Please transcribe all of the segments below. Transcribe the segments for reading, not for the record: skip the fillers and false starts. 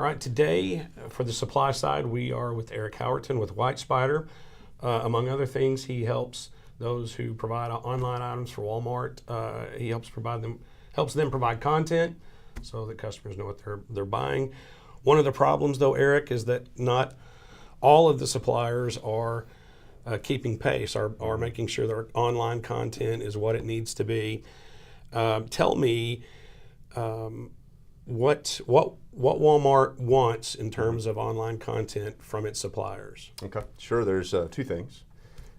All right, today for the supply side, we are with Eric Howerton with White Spider. Among other things, he helps those who provide online items for Walmart. He helps them provide content so that customers know what they're buying. One of the problems, though, Eric, is that not all of the suppliers are keeping pace, are making sure their online content is what it needs to be. Tell me what Walmart wants in terms of online content from its suppliers. Okay, sure. There's two things.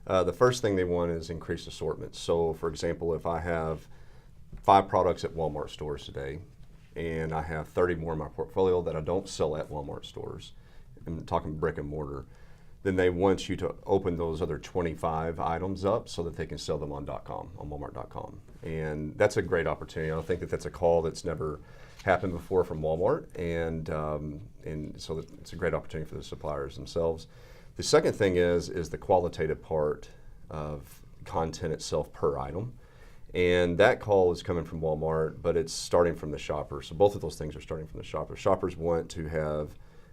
The first thing they want is increased assortment. So, for example, if I have 5 products at Walmart stores today, and I have 30 more in my portfolio that I don't sell at Walmart stores, I'm talking brick and mortar, then they want you to open those other 25 items up so that they can sell them on .com, on Walmart.com. And that's a great opportunity. I think that that's a call that's never happened before from Walmart, and so it's a great opportunity for the suppliers themselves. The second thing is the qualitative part of content itself per item. And that call is coming from Walmart, but it's starting from the shopper. So both of those things are starting from the shopper. Shoppers want to have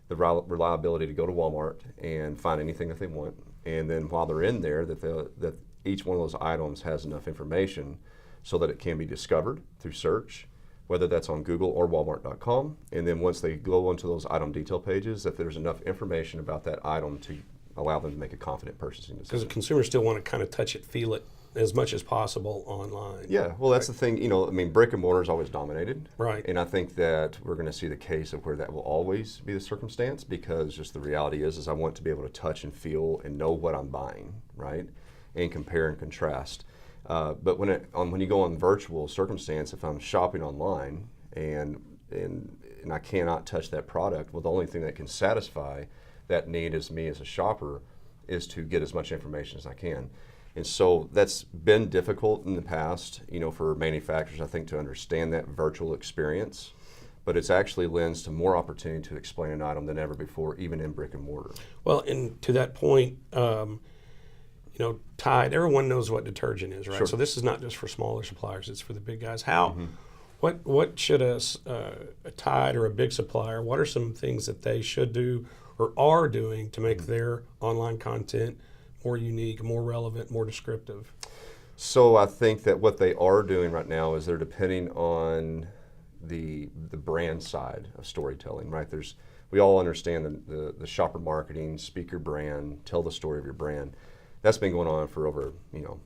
the reliability to go to Walmart and find anything that they want. And then while they're in there, that each one of those items has enough information so that it can be discovered through search, whether that's on Google or Walmart.com. And then once they go onto those item detail pages, that there's enough information about that item to allow them to make a confident purchasing decision. Because the consumers still want to kind of touch it, feel it as much as possible online. Yeah, well, that's the thing. I mean, brick and mortar is always dominated. Right. And I think that we're going to see the case of where that will always be the circumstance, because just the reality is I want to be able to touch and feel and know what I'm buying, right? And compare and contrast. But when you go on virtual circumstance, if I'm shopping online and I cannot touch that product, well, the only thing that can satisfy that need as me as a shopper is to get as much information as I can. And so that's been difficult in the past, for manufacturers, I think, to understand that virtual experience. But it's actually lends to more opportunity to explain an item than ever before, even in brick and mortar. Well, and to that point, Tide, everyone knows what detergent is, right? Sure. So this is not just for smaller suppliers, it's for the big guys. What should a Tide or a big supplier, what are some things that they should do or are doing to make their online content more unique, more relevant, more descriptive? So I think that what they are doing right now is they're depending on the brand side of storytelling, right? We all understand the shopper marketing, speak your brand, tell the story of your brand. That's been going on for over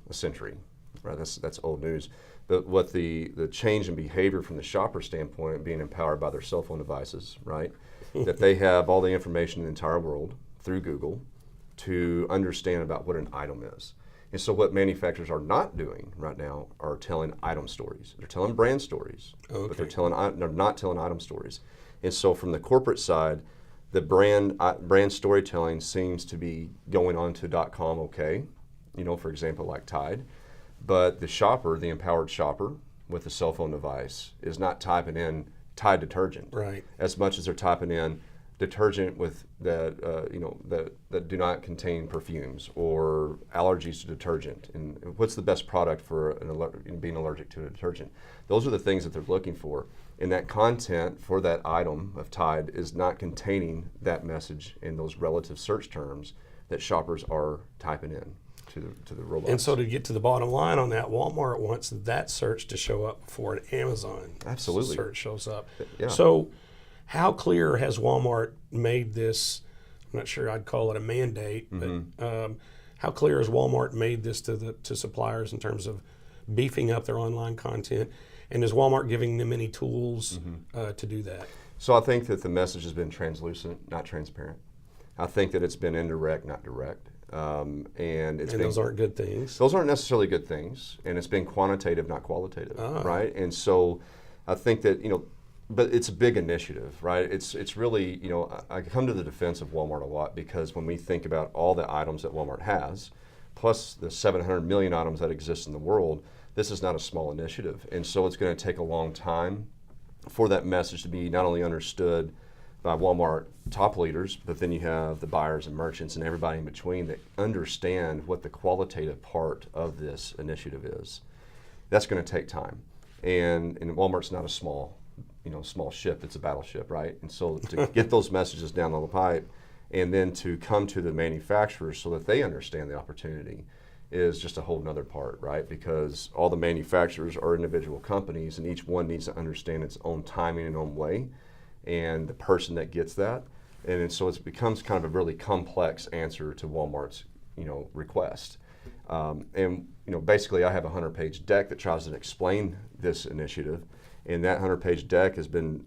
a century, right? That's old news. But what the change in behavior from the shopper standpoint, being empowered by their cell phone devices, right? That they have all the information in the entire world through Google to understand about what an item is. And so what manufacturers are not doing right now are telling item stories. They're telling brand stories, but they're not telling item stories. And so from the corporate side, the brand storytelling seems to be going on to .com, for example, like Tide. But the shopper, the empowered shopper with a cell phone device, is not typing in Tide detergent, right, as much as they're typing in detergent with that do not contain perfumes or allergies to detergent, and what's the best product for being allergic to a detergent. Those are the things that they're looking for, and that content for that item of Tide is not containing that message in those relative search terms that shoppers are typing in to the robots. And so to get to the bottom line on that, Walmart wants that search to show up before an Amazon search shows up. Yeah. So how clear has Walmart made this? I'm not sure I'd call it a mandate, but how clear has Walmart made this to suppliers in terms of beefing up their online content? And is Walmart giving them any tools to do that? So I think that the message has been translucent, not transparent. I think that it's been indirect, not direct. And those aren't good things. Those aren't necessarily good things, and it's been quantitative, not qualitative, right? And so I think that, but it's a big initiative, right? It's really, I come to the defense of Walmart a lot, because when we think about all the items that Walmart has, plus the 700 million items that exist in the world, this is not a small initiative. And so it's going to take a long time for that message to be not only understood by Walmart top leaders, but then you have the buyers and merchants and everybody in between that understand what the qualitative part of this initiative is. That's going to take time. And Walmart's not a small small ship, it's a battleship, right? And so to get those messages down the pipe and then to come to the manufacturers so that they understand the opportunity is just a whole nother part, right? Because all the manufacturers are individual companies and each one needs to understand its own timing and own way and the person that gets that. And so it becomes kind of a really complex answer to Walmart's request. And basically I have a 100-page deck that tries to explain this initiative, and that 100-page deck has been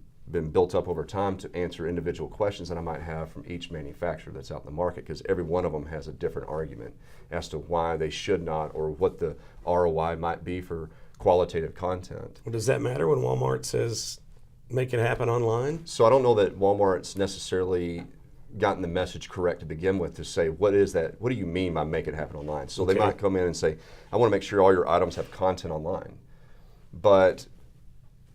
built up over time to answer individual questions that I might have from each manufacturer that's out in the market, because every one of them has a different argument as to why they should not or what the ROI might be for qualitative content. Well, does that matter when Walmart says make it happen online? So I don't know that Walmart's necessarily gotten the message correct to begin with to say, what is that? What do you mean by make it happen online? So they might come in and say, I want to make sure all your items have content online. But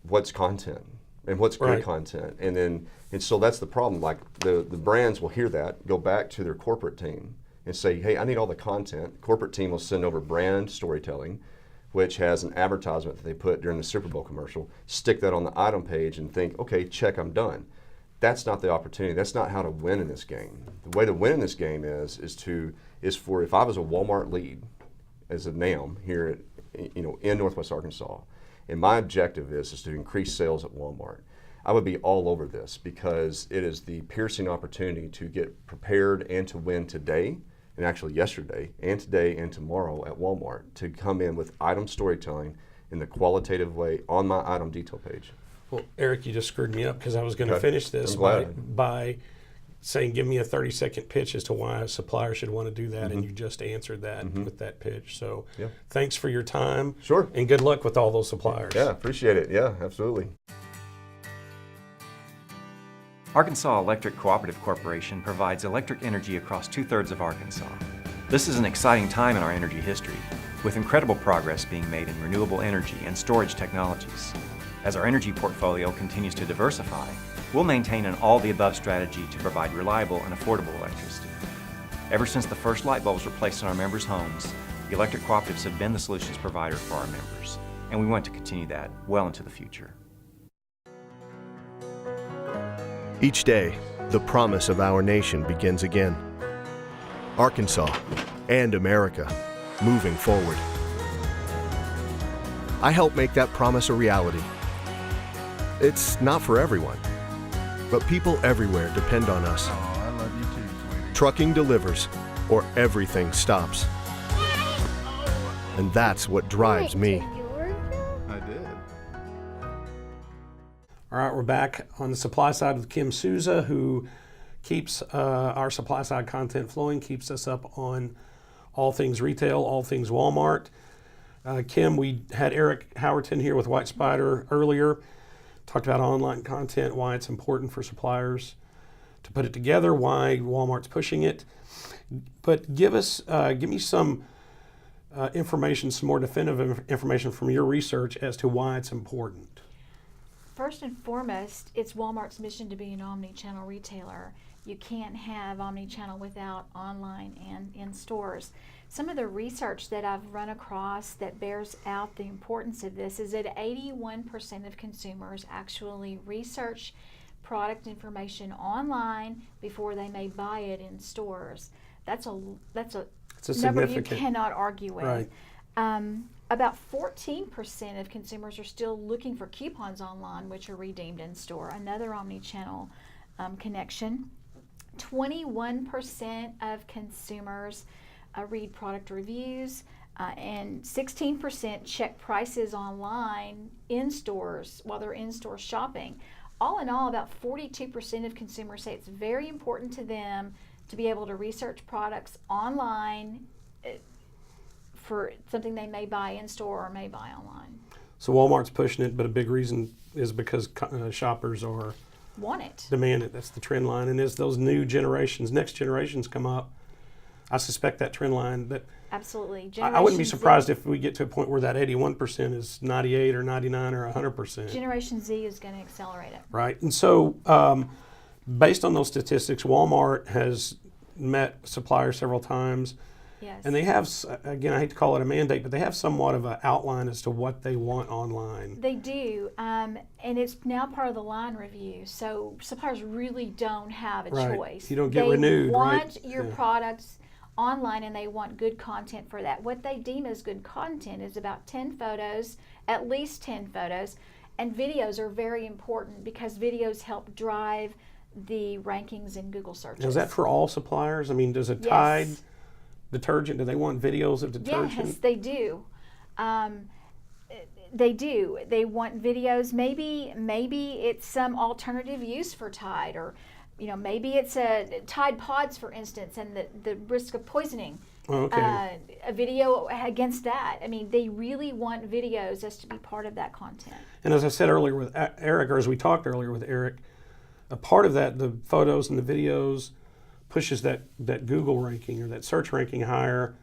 what's content? And what's good content? And so that's the problem. Like the brands will hear that, go back to their corporate team and say, hey, I need all the content. Corporate team will send over brand storytelling, which has an advertisement that they put during the Super Bowl commercial, stick that on the item page and think, okay, check, I'm done. That's not the opportunity. That's not how to win in this game. The way to win in this game is for, if I was a Walmart lead as a NAM here in Northwest Arkansas, and my objective is to increase sales at Walmart, I would be all over this because it is the piercing opportunity to get prepared and to win today, and actually yesterday, and today, and tomorrow at Walmart, to come in with item storytelling in the qualitative way on my item detail page. Well, Eric, you just screwed me up because I was going to finish this by saying, give me a 30-second pitch as to why a supplier should want to do that, and you just answered that with that pitch. So thanks for your time. Sure. And good luck with all those suppliers. Yeah, appreciate it. Yeah, absolutely. Arkansas Electric Cooperative Corporation provides electric energy across 2/3 of Arkansas. This is an exciting time in our energy history, with incredible progress being made in renewable energy and storage technologies. As our energy portfolio continues to diversify, we'll maintain an all-the-above strategy to provide reliable and affordable electricity. Ever since the first light bulbs were placed in our members' homes, the electric cooperatives have been the solutions provider for our members, and we want to continue that well into the future. Each day, the promise of our nation begins again. Arkansas and America, moving forward. I help make that promise a reality. It's not for everyone, but people everywhere depend on us. Oh, I love you too, sweetie. Trucking delivers, or everything stops. And that's what drives me. I did. All right, we're back on the supply side with Kim Souza, who keeps our supply side content flowing, keeps us up on all things retail, all things Walmart. Kim, we had Eric Howerton here with White Spider earlier, talked about online content, why it's important for suppliers to put it together, why Walmart's pushing it. But give me some information, some more definitive information from your research as to why it's important. First and foremost, it's Walmart's mission to be an omni-channel retailer. You can't have omni-channel without online and in stores. Some of the research that I've run across that bears out the importance of this is that 81% of consumers actually research product information online before they may buy it in stores. That's a number you cannot argue with. Right. About 14% of consumers are still looking for coupons online, which are redeemed in store. Another omni-channel connection. 21% of consumers read product reviews, and 16% check prices online in stores while they're in-store shopping. All in all, about 42% of consumers say it's very important to them to be able to research products online for something they may buy in store or may buy online. So Walmart's pushing it, but a big reason is because shoppers are Want it. demand it. That's the trend line. And as those new generations, next generations come up, I suspect that trend line that Absolutely. I wouldn't be Generation surprised Z, if we get to a point where that 81% is 98 or 99 or 100%. Generation Z is going to accelerate it. Right. And so based on those statistics, Walmart has met suppliers several times Yes. And they have, again, I hate to call it a mandate, but they have somewhat of an outline as to what they want online. They do, and it's now part of the line review. So suppliers really don't have a Right. choice. You don't get they renewed, right? want your Yeah. products online, and they want good content for that. What they deem as good content is about 10 photos, at least 10 photos, and videos are very important because videos help drive the rankings in Google searches. Now, is that for all suppliers? I mean, does a Yes. Tide detergent, do they want videos of detergent? Yes, they do. They do. They want videos. Maybe it's some alternative use for Tide, or maybe it's a Tide Pods, for instance, and the risk of poisoning. Oh, okay. A video against that. I mean, they really want videos as to be part of that content. And as I said earlier with Eric, or as we talked earlier with Eric, a part of that, the photos and the videos, pushes that Google ranking or that search ranking higher.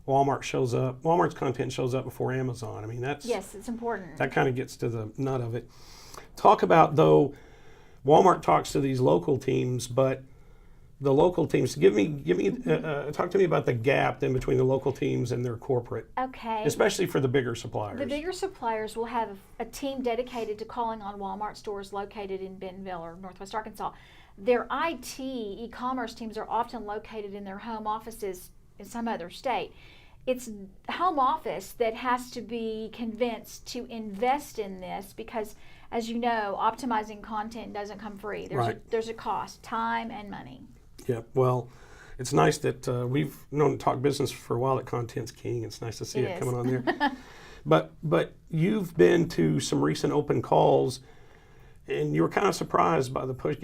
Walmart's content shows up before Amazon. I mean, Yes, it's important. that kind of gets to the nut of it. Talk about, though, Walmart talks to these local teams, but the local teams, talk to me about the gap then between the local teams and their corporate, Okay. especially for the bigger suppliers. The bigger suppliers will have a team dedicated to calling on Walmart stores located in Bentonville or Northwest Arkansas. Their IT, e-commerce teams are often located in their home offices in some other state. It's home office that has to be convinced to invest in this because, as you know, optimizing content doesn't come free. There's a cost, time and money. Yeah, well, it's nice that we've known to talk business for a while. That content's king. It's nice to see it coming on there. But you've been to some recent open calls, and you were kind of surprised by the push.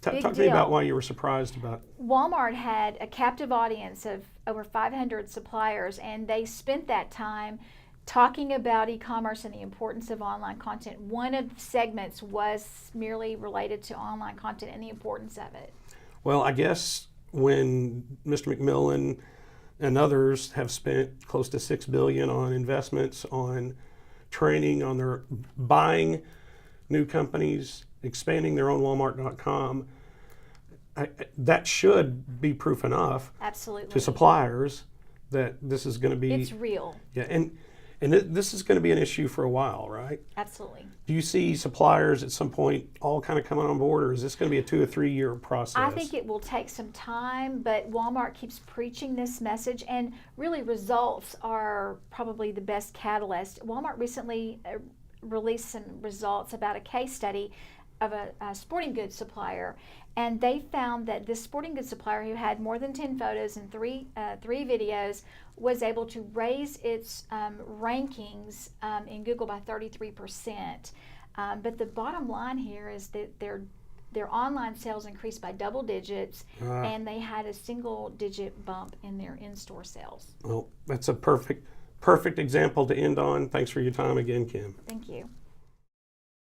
Talk to me about why you were surprised about. Walmart had a captive audience of over 500 suppliers, and they spent that time talking about e-commerce and the importance of online content. One of the segments was merely related to online content and the importance of it. Well, I guess when Mr. McMillan and others have spent close to $6 billion on investments, on training, on their buying new companies, expanding their own Walmart.com, that should be proof enough Absolutely. to suppliers that this is going to be. It's real. Yeah, and this is going to be an issue for a while, right? Absolutely. Do you see suppliers at some point all kind of coming on board, or is this going to be a 2 or 3 year process? I think it will take some time, but Walmart keeps preaching this message, and really results are probably the best catalyst. Walmart recently released some results about a case study of a sporting goods supplier, and they found that this sporting goods supplier, who had more than 10 photos and three videos, was able to raise its rankings in Google by 33%. But the bottom line here is that their online sales increased by double digits, and they had a single-digit bump in their in-store sales. Well, that's a perfect example to end on. Thanks for your time again, Kim. Thank you.